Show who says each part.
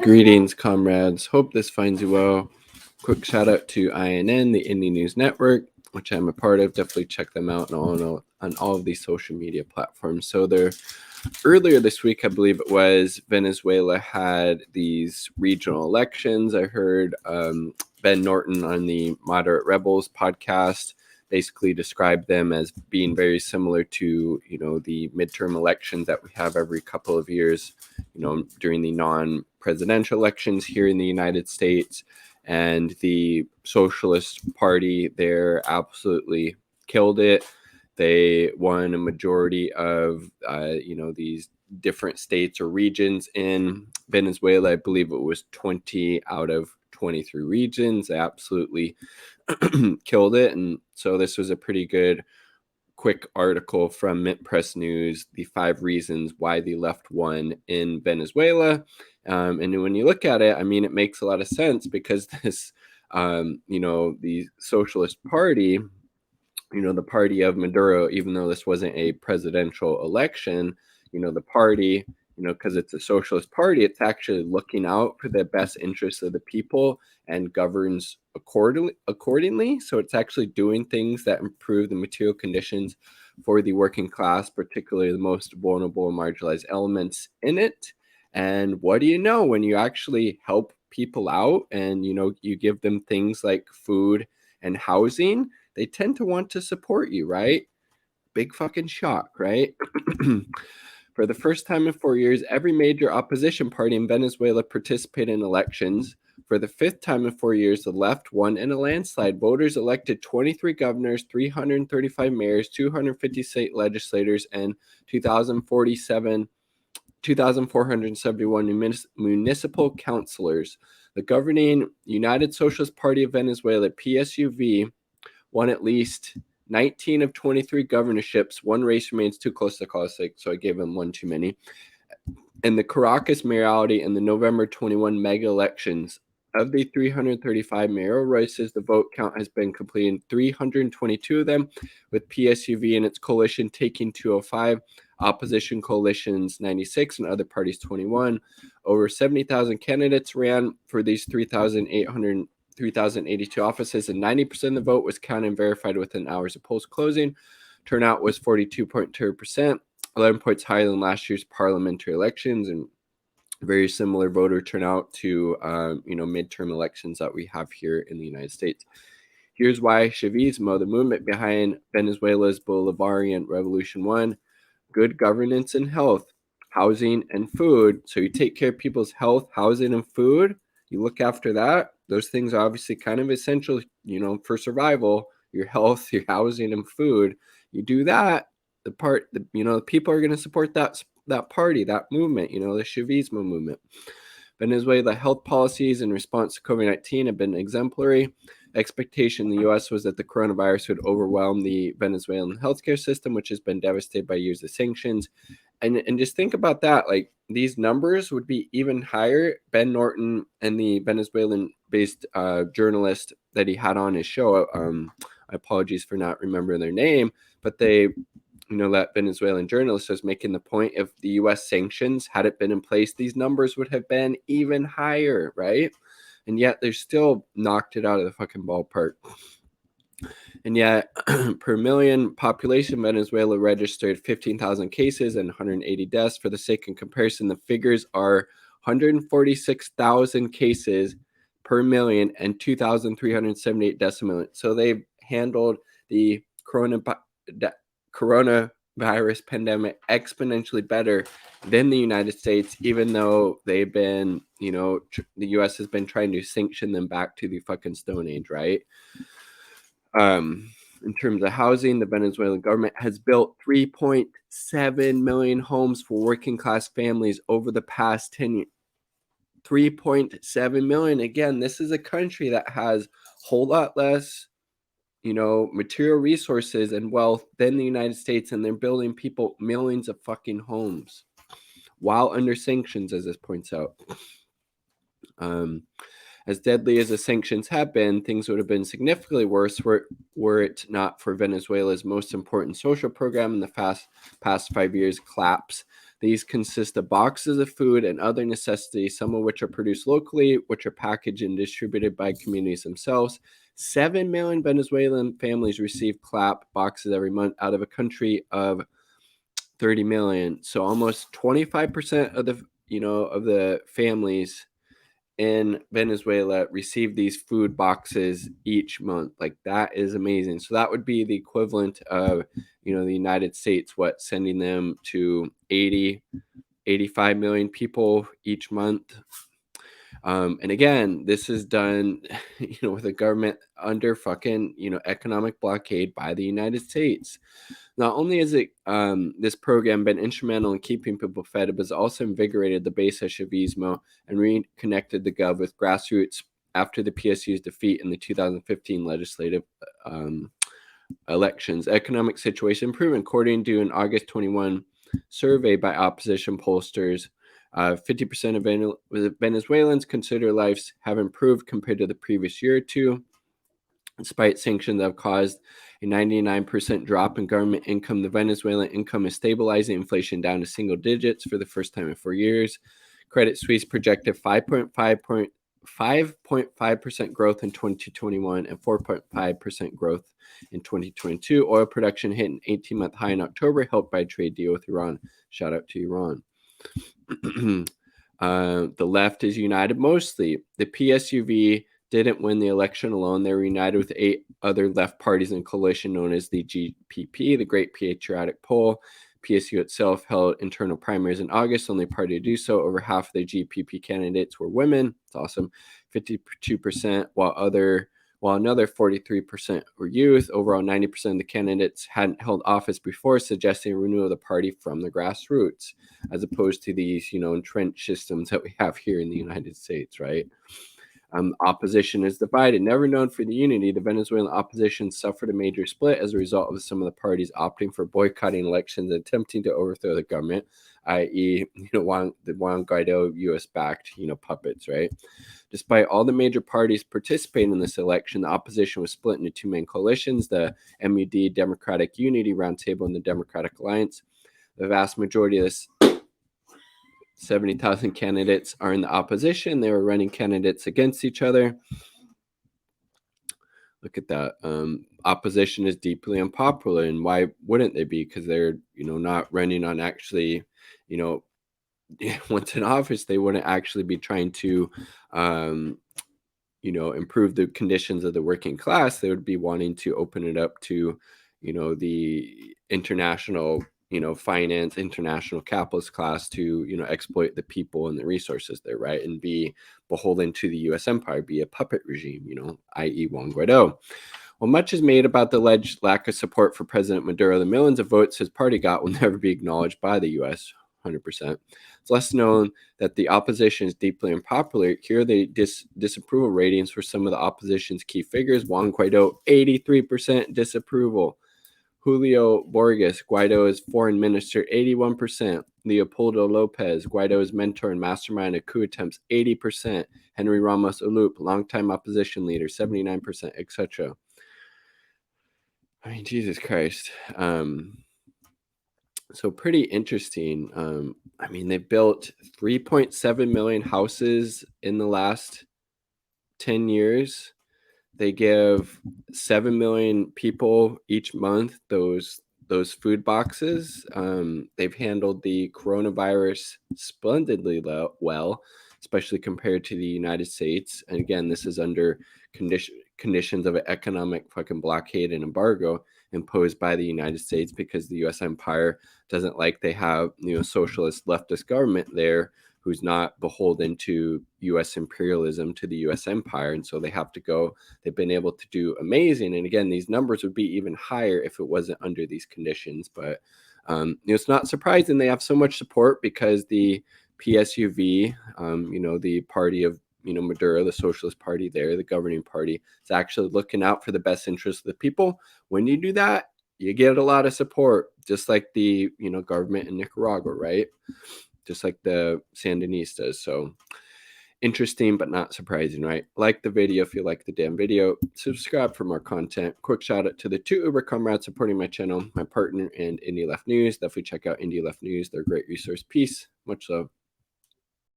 Speaker 1: Greetings, comrades. Hope this finds you well. Quick shout out to INN, the Indie News Network, which I'm a part of. Definitely check them out on all of these social media platforms. So earlier this week, I believe it was, Venezuela had these regional elections. I heard Ben Norton on the Moderate Rebels podcast basically described them as being very similar to, the midterm elections that we have every couple of years, during the non-presidential elections here in the United States. And the Socialist Party there absolutely killed it. They won a majority of, these different states or regions in Venezuela. I believe it was 20 out of 23 regions. They absolutely killed it. And so this was a pretty good quick article from Mint Press News, the 5 reasons why the left won in Venezuela. And when you look at it, I mean, it makes a lot of sense because this, the Socialist Party, the party of Maduro, even though this wasn't a presidential election, the party, because it's a socialist party, it's actually looking out for the best interests of the people and governs accordingly. So it's actually doing things that improve the material conditions for the working class, particularly the most vulnerable and marginalized elements in it. And what do you know, when you actually help people out and, you give them things like food and housing, they tend to want to support you, right? Big fucking shock, right? For the first time in 4 years, every major opposition party in Venezuela participated in elections. For the 5th time in 4 years, the left won in a landslide. Voters elected 23 governors, 335 mayors, 250 state legislators, and 2,471 municipal councilors. The governing United Socialist Party of Venezuela, PSUV, won at least 19 of 23 governorships. One race remains too close to call, so I gave him one too many. In the Caracas mayoralty in the November 21 mega elections, of the 335 mayoral races, the vote count has been completed 322 of them, with PSUV and its coalition taking 205, opposition coalitions 96, and other parties 21. Over 70,000 candidates ran for these 3,082 offices, and 90% of the vote was counted and verified within hours of polls closing. Turnout was 42.2%, 11 points higher than last year's parliamentary elections, and very similar voter turnout to midterm elections that we have here in the United States. Here's why Chavismo, the movement behind Venezuela's Bolivarian Revolution, won: good governance and health, housing and food. So you take care of people's health, housing, and food. You look after that. Those things are obviously kind of essential, for survival. Your health, your housing, and food. You do that, the people are going to support that party, that movement, the Chavismo movement. Venezuela health policies in response to COVID-19 have been exemplary. Expectation in the U.S. was that the coronavirus would overwhelm the Venezuelan healthcare system, which has been devastated by years of sanctions. And just think about that. Like, these numbers would be even higher. Ben Norton and the Venezuelan-based journalist that he had on his show, apologies for not remembering their name, but they, that Venezuelan journalist was making the point, if the U.S. sanctions hadn't been in place, these numbers would have been even higher, right? And yet they still knocked it out of the fucking ballpark. And yet, per million population, Venezuela registered 15,000 cases and 180 deaths. For the sake of comparison, the figures are 146,000 cases per million and 2,378 deaths a million. So they've handled the coronavirus pandemic exponentially better than the United States, even though they've been, the U.S. has been trying to sanction them back to the fucking Stone Age, right? In terms of housing, the Venezuelan government has built 3.7 million homes for working class families over the past 10 years. 3.7 million. Again, this is a country that has a whole lot less, material resources and wealth than the United States, and they're building people millions of fucking homes while under sanctions, as this points out. As deadly as the sanctions have been, things would have been significantly worse were it not for Venezuela's most important social program in the past 5 years, collapse. These consist of boxes of food and other necessities, some of which are produced locally, which are packaged and distributed by communities themselves. 7 million Venezuelan families receive CLAP boxes every month out of a country of 30 million. So almost 25% of the families in Venezuela receive these food boxes each month. Like, that is amazing. So that would be the equivalent of, the United States, sending them to 85 million people each month. And again, this is done, with a government under fucking, economic blockade by the United States. Not only has this program been instrumental in keeping people fed, but it's also invigorated the base of Chavismo and reconnected the Gov with grassroots after the PSU's defeat in the 2015 legislative elections. Economic situation improved, according to an August 21 survey by opposition pollsters. 50% of Venezuelans consider lives have improved compared to the previous year or two. Despite sanctions that have caused a 99% drop in government income, the Venezuelan income is stabilizing, inflation down to single digits for the first time in 4 years. Credit Suisse projected 5.5% growth in 2021 and 4.5% growth in 2022. Oil production hit an 18-month high in October, helped by a trade deal with Iran. Shout out to Iran. The left is united mostly. The PSUV didn't win the election alone. They were united with 8 other left parties in coalition known as the GPP, the Great Patriotic Poll. PSU itself held internal primaries in August, only party to do so. Over half of the GPP candidates were women. It's awesome. 52%, while another 43% were youth. Overall, 90% of the candidates hadn't held office before, suggesting a renewal of the party from the grassroots, as opposed to these, entrenched systems that we have here in the United States, right? Opposition is divided. Never known for the unity, the Venezuelan opposition suffered a major split as a result of some of the parties opting for boycotting elections and attempting to overthrow the government, i.e., the Juan Guaido U.S.-backed, puppets, right? Despite all the major parties participating in this election, the opposition was split into 2 main coalitions, the MUD Democratic Unity Roundtable and the Democratic Alliance. The vast majority of this 70,000 candidates are in the opposition. They were running candidates against each other. Look at that. Opposition is deeply unpopular, and why wouldn't they be? Because they're, not running on actually, once in office, they wouldn't actually be trying to, improve the conditions of the working class. They would be wanting to open it up to, the international finance, international capitalist class to, exploit the people and the resources there, right? And be beholden to the U.S. empire, be a puppet regime, i.e. Juan Guaido. While much is made about the alleged lack of support for President Maduro, the millions of votes his party got will never be acknowledged by the U.S., 100%. It's less known that the opposition is deeply unpopular. Here are the disapproval ratings for some of the opposition's key figures. Juan Guaido, 83% disapproval. Julio Borges, Guaido's foreign minister, 81%. Leopoldo Lopez, Guaido's mentor and mastermind of coup attempts, 80%. Henry Ramos Olup, longtime opposition leader, 79%, etc. I mean, Jesus Christ. So pretty interesting. They built 3.7 million houses in the last 10 years. They give 7 million people each month those food boxes. They've handled the coronavirus splendidly well, especially compared to the United States. And again, this is under conditions of an economic fucking blockade and embargo imposed by the United States, because the U.S. empire doesn't like they have, socialist leftist government there who's not beholden to U.S. imperialism, to the U.S. empire. And so they've been able to do amazing. And again, these numbers would be even higher if it wasn't under these conditions. But, it's not surprising they have so much support, because the PSUV, the party of, Maduro, the socialist party there, the governing party, is actually looking out for the best interests of the people. When you do that, you get a lot of support, just like the, government in Nicaragua, right? Just like the Sandinistas. So Interesting, but not surprising, right? Like the video if you like the damn video. Subscribe for more content. Quick shout out to the 2 Uber comrades supporting my channel, my partner and Indie Left News. Definitely check out Indie Left News. They're a great resource. Peace. Much love.